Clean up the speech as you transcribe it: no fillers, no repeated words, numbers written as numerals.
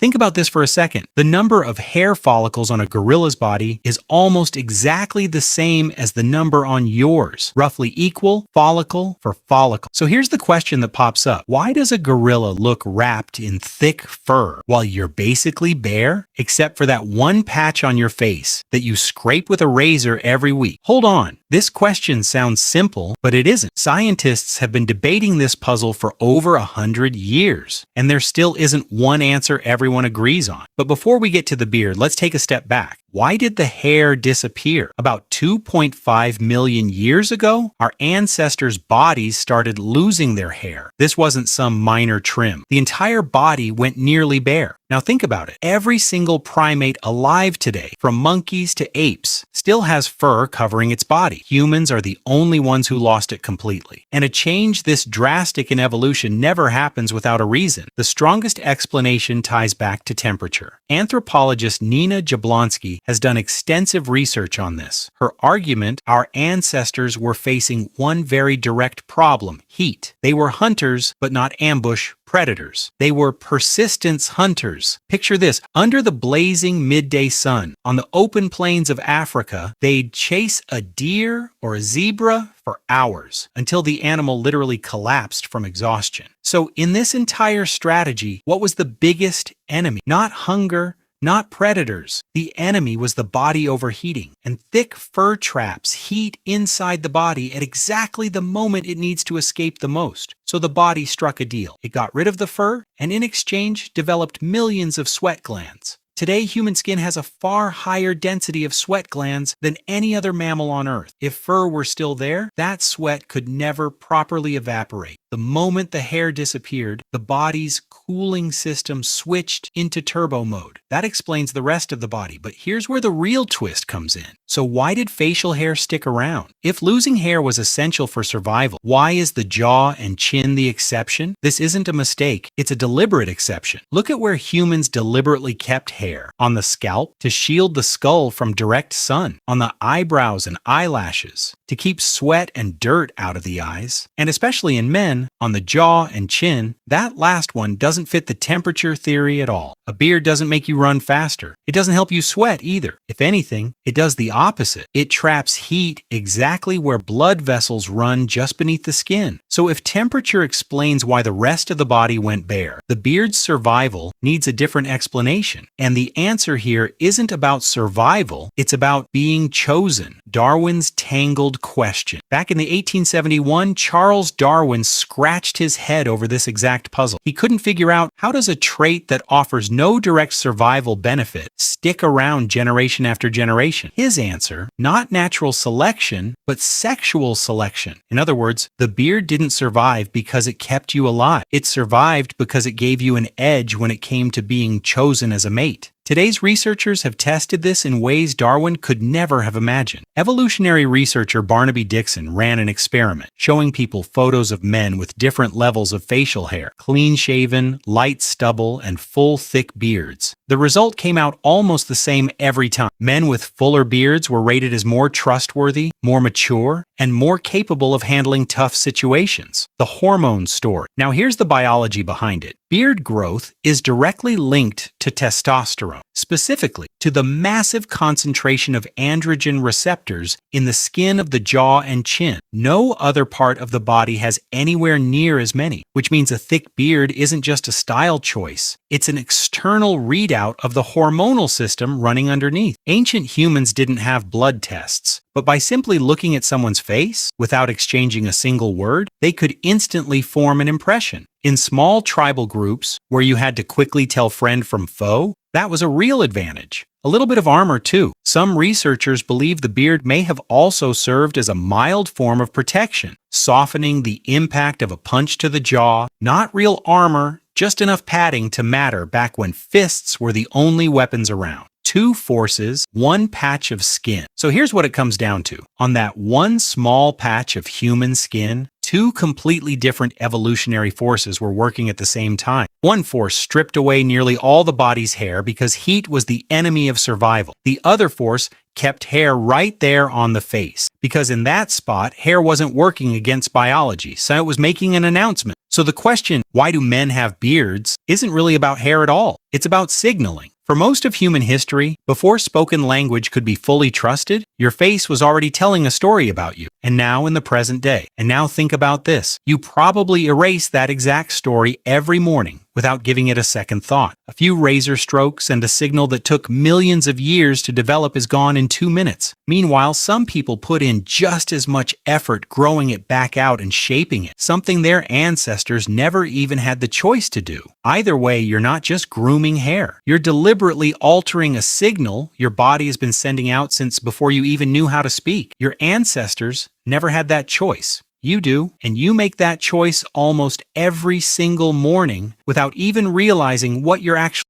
Think about this for a second. The number of hair follicles on a gorilla's body is almost exactly the same as the number on yours, roughly equal follicle for follicle. So here's the question that pops up. Why does a gorilla look wrapped in thick fur while you're basically bare, except for that one patch on your face that you scrape with a razor every week? Hold on. This question sounds simple, but it isn't. Scientists have been debating this puzzle for over 100 years, and there still isn't one answer everyone agrees on. But before we get to the beard, let's take a step back. Why did the hair disappear? About 2.5 million years ago, our ancestors' bodies started losing their hair. This wasn't some minor trim. The entire body went nearly bare. Now think about it. Every single primate alive today, from monkeys to apes, still has fur covering its body. Humans are the only ones who lost it completely. And a change this drastic in evolution never happens without a reason. The strongest explanation ties back to temperature. Anthropologist Nina Jablonski has done extensive research on this. Her argument, our ancestors were facing one very direct problem: heat. They were hunters, but not ambush predators. They were persistence hunters. Picture this. Under the blazing midday sun, on the open plains of Africa, they'd chase a deer or a zebra for hours until the animal literally collapsed from exhaustion. So in this entire strategy, what was the biggest enemy? Not hunger, not predators. The enemy was the body overheating, and thick fur traps heat inside the body at exactly the moment it needs to escape the most. So the body struck a deal. It got rid of the fur, and in exchange developed millions of sweat glands. Today, human skin has a far higher density of sweat glands than any other mammal on Earth. If fur were still there, that sweat could never properly evaporate. The moment the hair disappeared, the body's cooling system switched into turbo mode. That explains the rest of the body, but here's where the real twist comes in. So why did facial hair stick around? If losing hair was essential for survival, why is the jaw and chin the exception? This isn't a mistake, it's a deliberate exception. Look at where humans deliberately kept hair. On the scalp, to shield the skull from direct sun. On the eyebrows and eyelashes, to keep sweat and dirt out of the eyes. And especially in men, on the jaw and chin, that last one doesn't fit the temperature theory at all. A beard doesn't make you run faster. It doesn't help you sweat either. If anything, it does the opposite. It traps heat exactly where blood vessels run just beneath the skin. So if temperature explains why the rest of the body went bare, the beard's survival needs a different explanation. And the answer here isn't about survival, it's about being chosen. Darwin's tangled question. Back in the 1871, Charles Darwin scratched his head over this exact puzzle. He couldn't figure out, how does a trait that offers no direct survival benefit stick around generation after generation? His answer, not natural selection, but sexual selection. In other words, the beard didn't survive because it kept you alive. It survived because it gave you an edge when it came to being chosen as a mate. Today's researchers have tested this in ways Darwin could never have imagined. Evolutionary researcher Barnaby Dixon ran an experiment showing people photos of men with different levels of facial hair, clean-shaven, light stubble, and full thick beards. The result came out almost the same every time. Men with fuller beards were rated as more trustworthy, more mature, and more capable of handling tough situations. The hormone story. Now here's the biology behind it. Beard growth is directly linked to testosterone, specifically to the massive concentration of androgen receptors in the skin of the jaw and chin. No other part of the body has anywhere near as many, which means a thick beard isn't just a style choice. It's an external readout of the hormonal system running underneath. Ancient humans didn't have blood tests, but by simply looking at someone's face without exchanging a single word, they could instantly form an impression. In small tribal groups, where you had to quickly tell friend from foe, that was a real advantage. A little bit of armor too. Some researchers believe the beard may have also served as a mild form of protection, softening the impact of a punch to the jaw. Not real armor, just enough padding to matter back when fists were the only weapons around. Two forces, one patch of skin. So here's what it comes down to. On that one small patch of human skin, two completely different evolutionary forces were working at the same time. One force stripped away nearly all the body's hair because heat was the enemy of survival. The other force kept hair right there on the face, because in that spot, hair wasn't working against biology, so it was making an announcement. So the question, why do men have beards, isn't really about hair at all. It's about signaling. For most of human history, before spoken language could be fully trusted, your face was already telling a story about you. And now in the present day. And now think about this. You probably erase that exact story every morning without giving it a second thought. A few razor strokes and a signal that took millions of years to develop is gone in 2 minutes. Meanwhile, some people put in just as much effort growing it back out and shaping it, something their ancestors never even had the choice to do. Either way, you're not just grooming hair. You're deliberately altering a signal your body has been sending out since before you even knew how to speak. Your ancestors never had that choice. You do, and you make that choice almost every single morning without even realizing what you're actually